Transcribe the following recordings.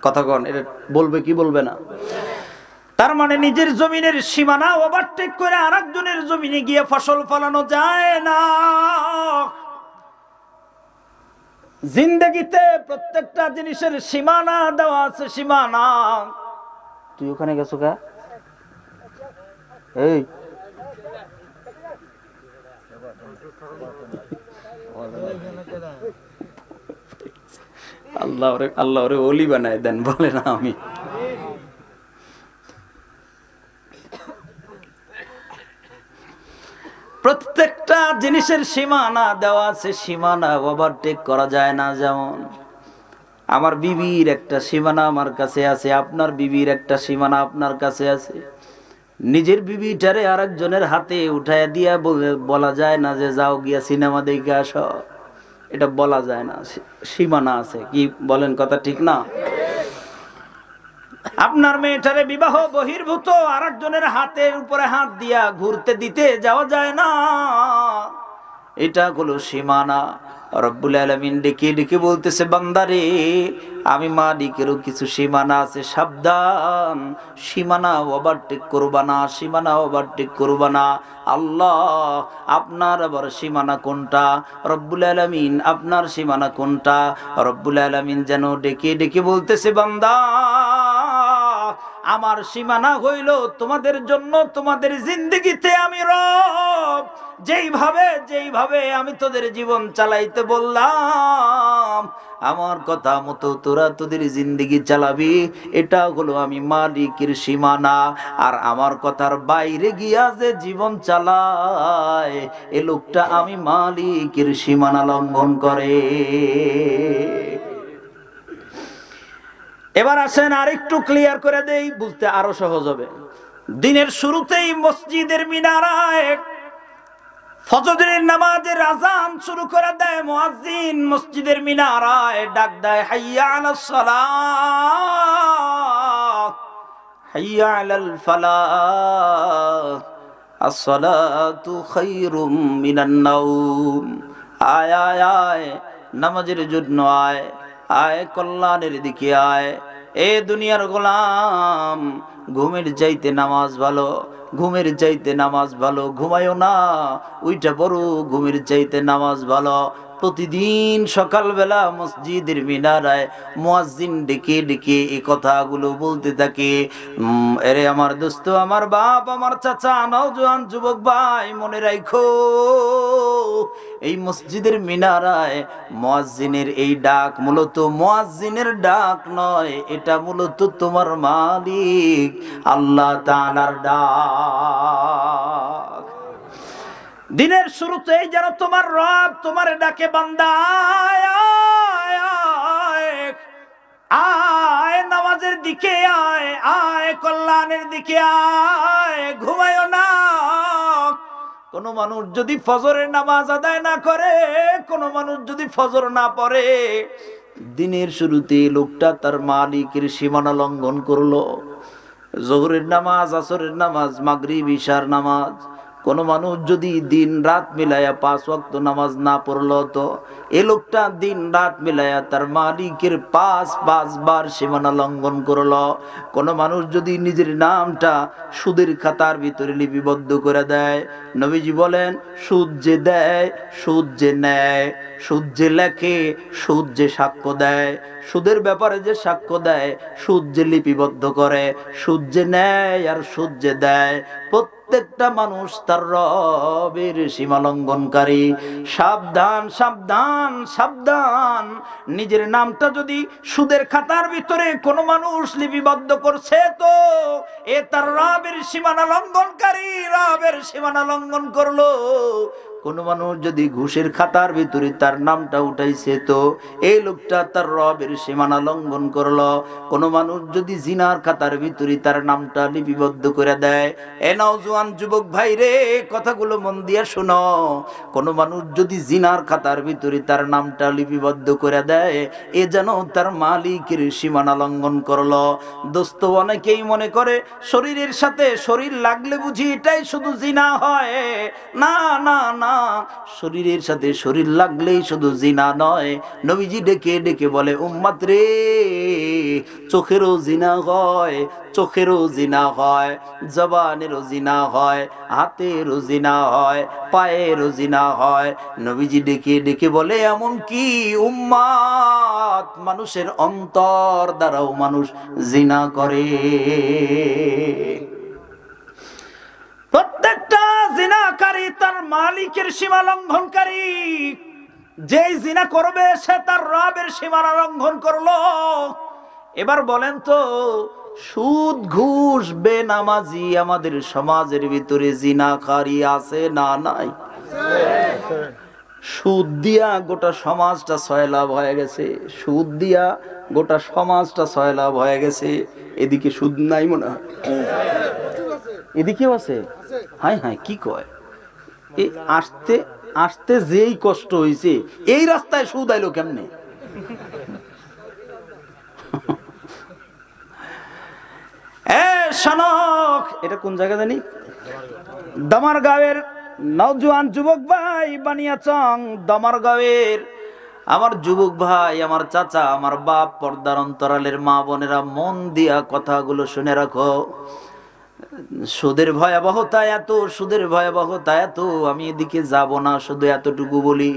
কথা কন, এটা বলবে কি বলবে না? তার মানে নিজের জমিনের সীমানা ওভারটেক করে আরেকজনের জমিনে গিয়ে ফসল ফলানো যায় না। জিন্দেগিতে প্রত্যেকটা জিনিসের সীমানা দেওয়া আছে, সীমানা। তুই ওখানে গেছো কা? এই আল্লাহ রে ওলি বানায় দেন, বলে না আমি। প্রত্যেকটা জিনিসের সীমানা দেওয়া আছে, সীমানা ওভারটেক করা যায় না। যেমন আমার বিবির একটা সীমানা আমার কাছে আছে, আপনার বিবির একটা সীমানা আপনার কাছে আছে। নিজের বিবিটারে আরেকজনের হাতে উঠায় দিয়া বলা যায় না যে যাও গিয়া সিনেমা দেখে আসো, এটা বলা যায় না, সীমানা আছে। কি বলেন, কথা ঠিক না? আপনার মেয়েটারে বিবাহ বহির্ভূত আরেকজনের হাতের উপরে হাত দিয়া ঘুরতে দিতে যাওয়া যায় না, এটা হলো সীমানা। রব্বুল আলামিন ডেকে ডেকে বলতেছে, বান্দারে আমি মালিকেরও কিছু সীমানা আছে, সাবধান, সীমানা ওভারটেক করবা না, সীমানা ওভারটেক করবা না। আল্লাহ আপনার আবার সীমানা কোনটা? রব্বুল আলামিন আপনার সীমানা কোনটা? রব্বুল আলামিন যেন ডেকে ডেকে বলতেছে, বান্দা আমার সীমানা হইল তোমাদের জন্য, তোমাদের জিন্দেগিতে আমি রব যেইভাবে আমি তোদের জীবন চালাইতে বললাম, আমার কথা মতো তোরা তোদের জিন্দেগি চালাবি, এটা হলো আমি মালিকের সীমানা। আর আমার কথার বাইরে গিয়া যে জীবন চালায়, এ লোকটা আমি মালিকের সীমানা লঙ্ঘন করে। এবার আসেন আরেকটু ক্লিয়ার করে দেই, বুঝতে আরো সহজ হবে। দিনের শুরুতেই মসজিদের মিনারায় ফজরের নামাজের আযান শুরু করে দেয় মুয়াজ্জিন, মসজিদের মিনারায় ডাক দেয়, হাইয়া আলাস সালাহ, হাইয়া আলাল ফালাহ, আসসালাতু খায়রুম মিনান নাওম। আয় আয় আয় নামাজের জন্য আয়, আয় কল্যাণের দিকে আয়। এ দুনিয়ার গোলাম, ঘুমের চাইতে নামাজ ভালো, ঘুমের চাইতে নামাজ ভালো। ঘুমায়ও না, ওইটা বড়, ঘুমের চাইতে নামাজ ভালো। প্রতিদিন সকালবেলা মসজিদের মিনারায় মুয়াজ্জিন ডেকে ডেকে এই কথাগুলো বলতে থাকে। এরে আমার দোস্ত, আমার বাপ, আমার চাচা, নওজোয়ান যুবক ভাই, মনে রাখো, এই মসজিদের মিনারায় মুয়াজ্জিনের এই ডাক মূলত মুয়াজ্জিনের ডাক নয়, এটা মূলত তোমার মালিক আল্লাহ তাআলার ডাক। দিনের শুরুতেই যেন তোমার রব তোমার ডাকে, বান্দা আয় আয় আয়, আয় নামাজের দিকে আয়, আয় কল্যাণের দিকে আয়, ঘুমায়ও না। কোন মানুষ যদি ফজরের নামাজ আদায় না করে, কোন মানুষ যদি ফজর না পড়ে, দিনের শুরুতে লোকটা তার মালিকের সীমানা লঙ্ঘন করলো। যোহরের নামাজ, আসরের নামাজ, মাগরিব, ইশার নামাজ, কোন মানুষ যদি দিন রাত মিলায়া 5 ওয়াক্ত নামাজ না পড়লো, তো এ লোকটা দিন রাত মিলায়া তার মালিকের 5 বার সীমানা লঙ্ঘন করলো। কোন মানুষ যদি নিজের নামটা সুদের খাতার ভিতরে লিপিবদ্ধ করে দেয়, নবীজি বলেন, সুদ যে দেয়, সুদ যে নেয়, সুদ যে লেখে, সুদ যে সাক্ষ্য দেয়, সুদের ব্যাপারে যে সাক্ষ্য দেয়, সুদ যে লিপিবদ্ধ করে, সুদ যে নেয় আর সুদ যে দেয়, প্রত্যেকটা মানুষ তার রবের সীমা লঙ্ঘনকারী। সাবধান সাবধান সাবধান, নিজের নামটা যদি সুদের খাতার ভিতরে কোনো মানুষ লিপিবদ্ধ করছে, তো এ তার রবের সীমানা লঙ্ঘনকারী, রবের সীমানা লঙ্ঘন করলো। কোন মানুষ যদি ঘুষের খাতার ভিতরে তার নামটা উঠাইছে, তো এই লোকটা তার রবের সীমানা লঙ্ঘন করলো। কোন মানুষ যদি জিনার খাতার ভিতরে তার নামটা লিপিবদ্ধ করে দেয়, এ নওজোয়ান যুবক ভাই রে, কথাগুলো মন দিয়ে শোনো, কোন মানুষ যদি জিনার খাতার ভিতরে তার নামটা লিপিবদ্ধ করে দেয়, এ যেন তার মালিকের সীমানা লঙ্ঘন করলো। দোস্ত, অনেকেই মনে করে শরীরের সাথে শরীর লাগলে বুঝি এটাই শুধু জিনা হয়। না না না, শরীরের সাথে শরীর লাগলেই শুধু জিনা নয়। নবীজি ডেকে ডেকে বলে, উম্মত রে, চোখেরও জিনা হয়, চোখেরও জিনা হয়, জবানেরও জিনা হয়, হাতেরও জিনা হয়, পায়েরও জিনা হয়। নবীজি ডেকে ডেকে বলে এমন কি উম্মাত, মানুষের অন্তর দ্বারাও মানুষ জিনা করে। প্রত্যেকটা জিনাকারী তার মালিকের সীমা লঙ্ঘনকারী। যেই জিনা করবে সে তার রবের সীমানা লঙ্ঘন করলো। এবার বলেন তো, সুদ ঘুষ বেনামাজি আমাদের সমাজের ভিতরে জিনাকারী আছে না নাই? সুদ দিয়া গোটা সমাজটা সয়লাভ হয়ে গেছে, সুদ দিয়া গোটা সমাজটা সয়লাভ হয়ে গেছে। এদিকে সুদ নাই মনে হয়, এদিকেও আছে। হাই হাই কি কয়, এই আসতে আসতে যেই কষ্ট হইছে, এই রাস্তায় সুদ আইলো কেমনে? শোনক, এটা কোন জায়গা জানি, দামারগাঁওয়ের নওজোয়ান যুবক ভাই বানিয়াচং, দামারগাঁওয়ের আমার যুবক ভাই, আমার চাচা, আমার বাপ, পর্দার অন্তরালের মা বোনেরা, মন দিয়া কথাগুলো শুনে রাখো। সুদের ভয়াবহতা এত, সুদের ভয়াবহতা এত, আমি এদিকে যাব না, শুধু এতটুকু বলি,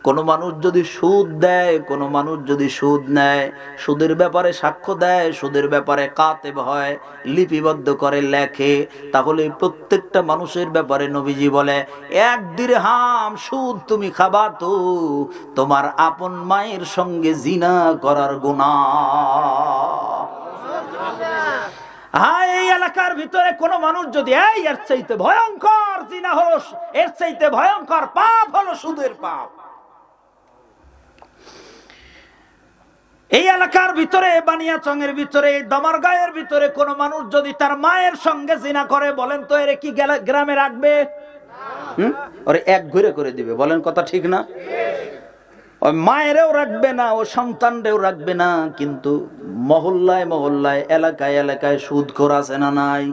কোন মানুষ যদি সুদ দেয়, কোন মানুষ যদি সুদ নেয়, সুদের ব্যাপারে সাক্ষ্য দেয়, সুদের ব্যাপারে কাতেব হয়, লিপিবদ্ধ করে লেখে, তাহলে প্রত্যেকটা মানুষের ব্যাপারে নবীজি বলে 1 দিরহাম সুদ তুমি খাবা তো তোমার আপন মায়ের সঙ্গে জিনা করার গুনাহ। এই এলাকার ভিতরে কোন মানুষ যদি এর চাইতে ভয়ঙ্কর জিনা হলো, এর চাইতে ভয়ঙ্কর পাপ হলো সুদের পাপ। এই এলাকার ভিতরে, বানিয়াচংয়ের ভিতরে, দামারগাঁওয়ের ভিতরে কোন মানুষ যদি তার মায়ের সঙ্গে জিনা করে, বলেন তো এর কি গ্রামে রাখবে? ওরে এক ঘুরে করে দিবে। বলেন কথা ঠিক না? ওই মায়েরও রাখবে না, ও সন্তানরেও রাখবে না। কিন্তু মহল্লায় মহল্লায়, এলাকায় এলাকায় সুদখোর আছে না নাই?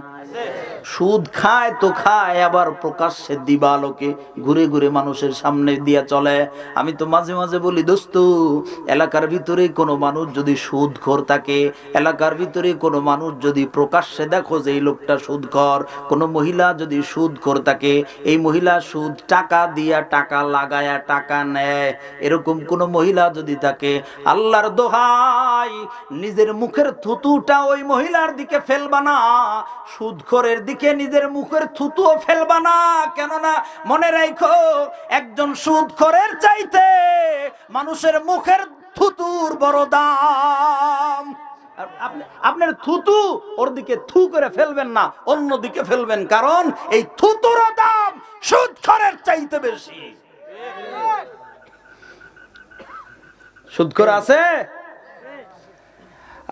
সুদ খায় তো খায়, আবার প্রকাশ্যে দিবালোকে ঘুরে ঘুরে মানুষের সামনে দিয়া চলে। আমি তো মাঝে মাঝে বলি, দোস্ত, এলাকার ভিতরে কোনো মানুষ যদি সুদখোর থাকে, এলাকার ভিতরে কোনো মানুষ যদি প্রকাশ্যে দেখো যে এই লোকটা সুদখোর, কোনো মহিলা যদি সুদখোর থাকে, এই মহিলা সুদ টাকা দিয়া টাকা লাগায়া টাকা নেয়, এরকম কোনো মহিলা যদি থাকে, আল্লাহর দোহাই নিজের মুখের থুতুটা ওই মহিলার দিকে ফেলবা না, সুদখোরের দিকে নিজের মুখের থুতুও ফেলবা না। কেননা মনে রাখো, একজন সুদখোরের চাইতে মানুষের মুখের থুতুর বড় দাম। আপনার থুতু ওর দিকে থু করে ফেলবেন না, অন্য দিকে ফেলবেন, কারণ এই থুতুর দাম সুদখোরের চাইতে বেশি। সুদখোর আছে?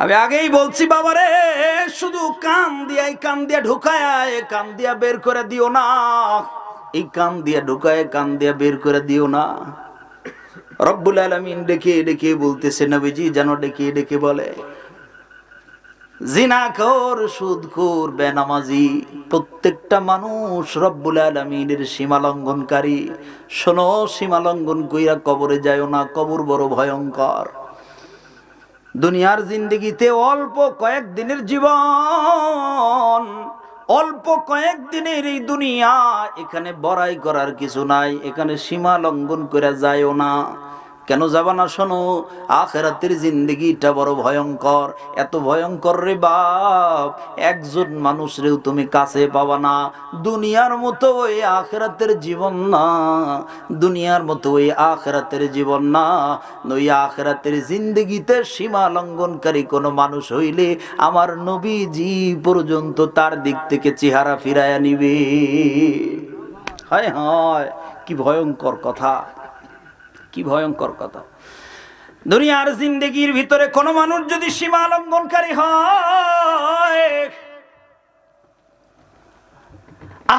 আমি আগেই বলছি বাবারে, শুধু কান দিয়া ঢুকায়, কান দিয়া বের করে দিও না। এই কান দিয়া ঢুকায়, কান দিয়া বের করে দিও না। রব্বুল আলামিন ডেকে ডেকে বলতেছে, নবীজি যেন ডেকে ডেকে বলে, জিনাখোর, সুদখোর, বেনামাজি প্রত্যেকটা মানুষ রব্বুল আলামিনের সীমা লঙ্ঘনকারী। শোনো, সীমা লঙ্ঘন কইরা কবরে যায়ও না, কবর বড় ভয়ঙ্কর। দুনিয়ার জিন্দেগিতে অল্প কয়েকদিনের জীবন, অল্প কয়েকদিনের এই দুনিয়া, এখানে বড়াই করার কিছু নাই, এখানে সীমা লঙ্ঘন করে যায়ও না। কেন যাবা না? শোনো, আখিরাতের জিন্দেগিটা বড় ভয়ঙ্কর। এত ভয়ঙ্কর রে বাপ, একজন মানুষরেও তুমি কাছে পাবা না। দুনিয়ার মতো ওই আখিরাতের জীবন না, দুনিয়ার মতো ওই আখিরাতের জীবন না। ওই আখিরাতের জিন্দেগিতে সীমা লঙ্ঘনকারী কোনো মানুষ হইলে আমার নবীজি পর্যন্ত তার দিক থেকে চেহারা ফিরাইয়া নিবে। হায় হায়, কি ভয়ঙ্কর কথা, কি ভয়ঙ্কর কথা। দুনিয়ার জিন্দেগির ভিতরে কোন মানুষ যদি সীমা লঙ্ঘনকারী হয়,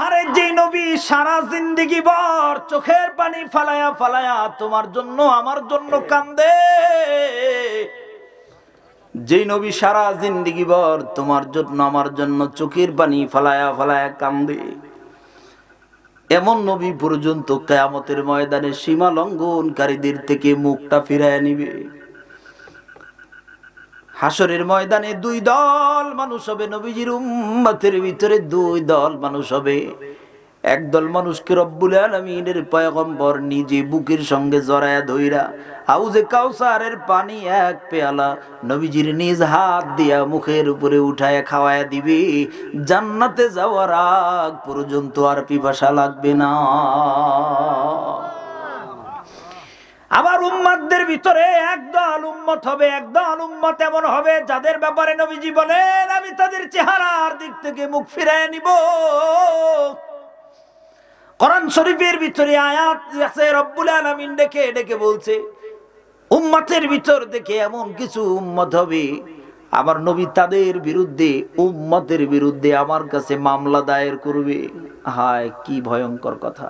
আরে যে নবী সারা জিন্দেগি ভর চোখের পানি ফালায়া ফালায়া তোমার জন্য আমার জন্য কান্দে, যে নবী সারা জিন্দেগি ভর তোমার জন্য আমার জন্য চোখের পানি ফালায়া ফালায়া কান্দে, এমন নবী পর্যন্ত কিয়ামতের ময়দানে সীমা লঙ্ঘনকারীদের থেকে মুখটা ফিরায় নিবে। হাসরের ময়দানে দুই দল মানুষ হবে, নবীজির উম্মতের ভিতরে দুই দল মানুষ হবে। একদল মানুষকে রব্বুল আলামিনের পয়গম্বর নিজে বুকের সঙ্গে জড়ায়া ধইরা হাউজে কাউসারের পানি এক পেয়ালা নবীজির নিজ হাত দিয়া মুখের উপরে উঠায়া খাওয়ায়া দিবে। জান্নাতে যাওয়ার আগ পর্যন্ত আর পিপাসা লাগবে না। আবার উম্মতদের ভিতরে একদল উম্মত হবে, একদল উম্মত এমন হবে যাদের ব্যাপারে নবীজি বলেন আমি তাদের চেহারার দিক থেকে মুখ ফিরায় নিব। কোরআন শরীফের ভিতরে আয়াত আছে, রব্বুল আলামিন ডেকে ডেকে বলছে উম্মতের ভিতর থেকে এমন কিছু উম্মত হবে আমার নবী তাদের বিরুদ্ধে, উম্মতের বিরুদ্ধে আমার কাছে মামলা দায়ের করবে। হায় কি ভয়ঙ্কর কথা!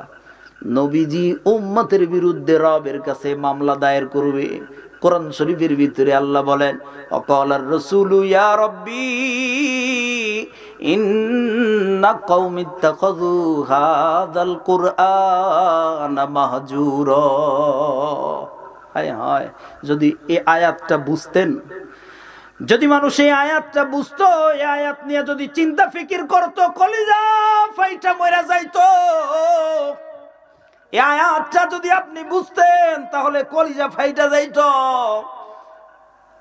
নবীজি উম্মতের বিরুদ্ধে রবের কাছে মামলা দায়ের করবে। কোরআন শরীফের ভিতরে আল্লাহ বলেন অকালার রাসূলু ইয়া রাব্বি ইন্না কওমি ইত্তাখাযু হাযাল কুরআনা মাহজুরা। হায় হায়, যদি এই আয়াতটা বুঝতেন, যদি মানুষ এই আয়াতটা বুঝতো, এই আয়াত নিয়ে যদি চিন্তা ফিকির করতো, কলিজা ফাইটা মরে যাইতো। এই আয়াতটা যদি আপনি বুঝতেন তাহলে কলিজা ফাইটা যাইতো।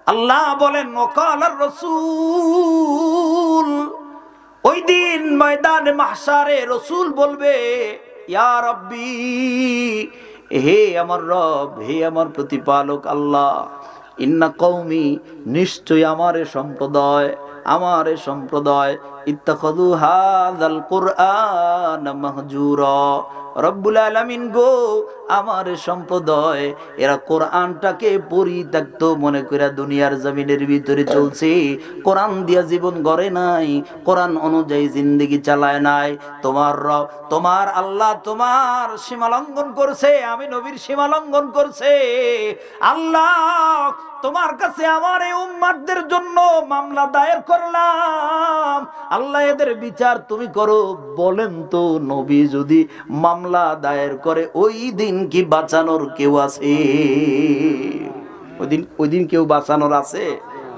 আল্লাহ বলেন ওয়াকালার রাসূল, ওই দিন ময়দানে মাহশারে রাসূল বলবে ইয়া রাব্বি, হে আমার রব, হে আমার প্রতিপালক আল্লাহ, ইন্না কওমি, নিশ্চয় আমার সম্প্রদায় ইত্তাখাযু হাযাল কুরআন মাহজুরা। রব্বুল আলামিন গো, আমার সম্প্রদায় এরা কোরআনটাকে পরিত্যক্ত মনে করে দুনিয়ার জমিনের ভিতরে চলছে, কোরআন দিয়া জীবন গড়ে নাই, কোরআন অনুযায়ী জিন্দেগি চালায় নাই। তোমার রব, তোমার আল্লাহ তোমার সীমা লঙ্ঘন করছে, আমি নবীর সীমা লঙ্ঘন করছে। আল্লাহ তোমার কাছে আমার এই উম্মতদের জন্য মামলা দায়ের করলাম, আল্লাহ এদের বিচার তুমি করো। বলেন তো নবী যদি মামলা দায়ের করে ওই দিন কি বাঁচানোর কেউ আছে? ওই দিন কেউ বাঁচানোর আছে?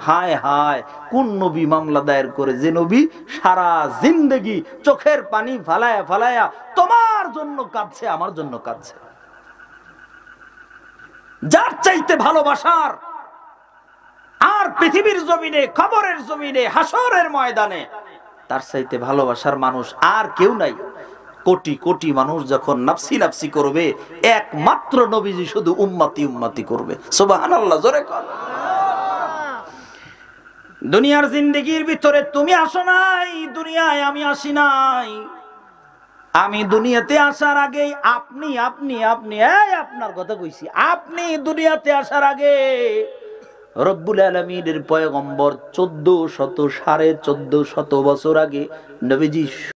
হায় হায়, কোন নবী মামলা দায়ের করে যে নবী সারা জিন্দেগি চোখের পানি ফালায়া ফালায়া তোমার জন্য কাঁদছে, আমার জন্য কাঁদছে। যার চাইতে ভালোবাসার আর পৃথিবীর জমিনে, কবরের জমিনে, হাসরের ময়দানে তার চাইতে ভালোবাসার মানুষ আর কেউ নাই। কোটি কোটি মানুষ যখন নাফসি নাফসি করবে, একমাত্র নবীজি শুধু উম্মতি উম্মতি করবে। সুবহানাল্লাহ, জোরে কর। দুনিয়ার জিন্দেগির ভিতরে তুমি আসো নাই, দুনিয়ায় আমি আসি নাই। আমি দুনিয়াতে আসার আগে আপনি আপনি আপনি এই আপনার কথা কইছি, আপনি দুনিয়াতে আসার আগে রব্বুল আলামিনের পয়গম্বর 1400 1450 বছর আগে নবীজি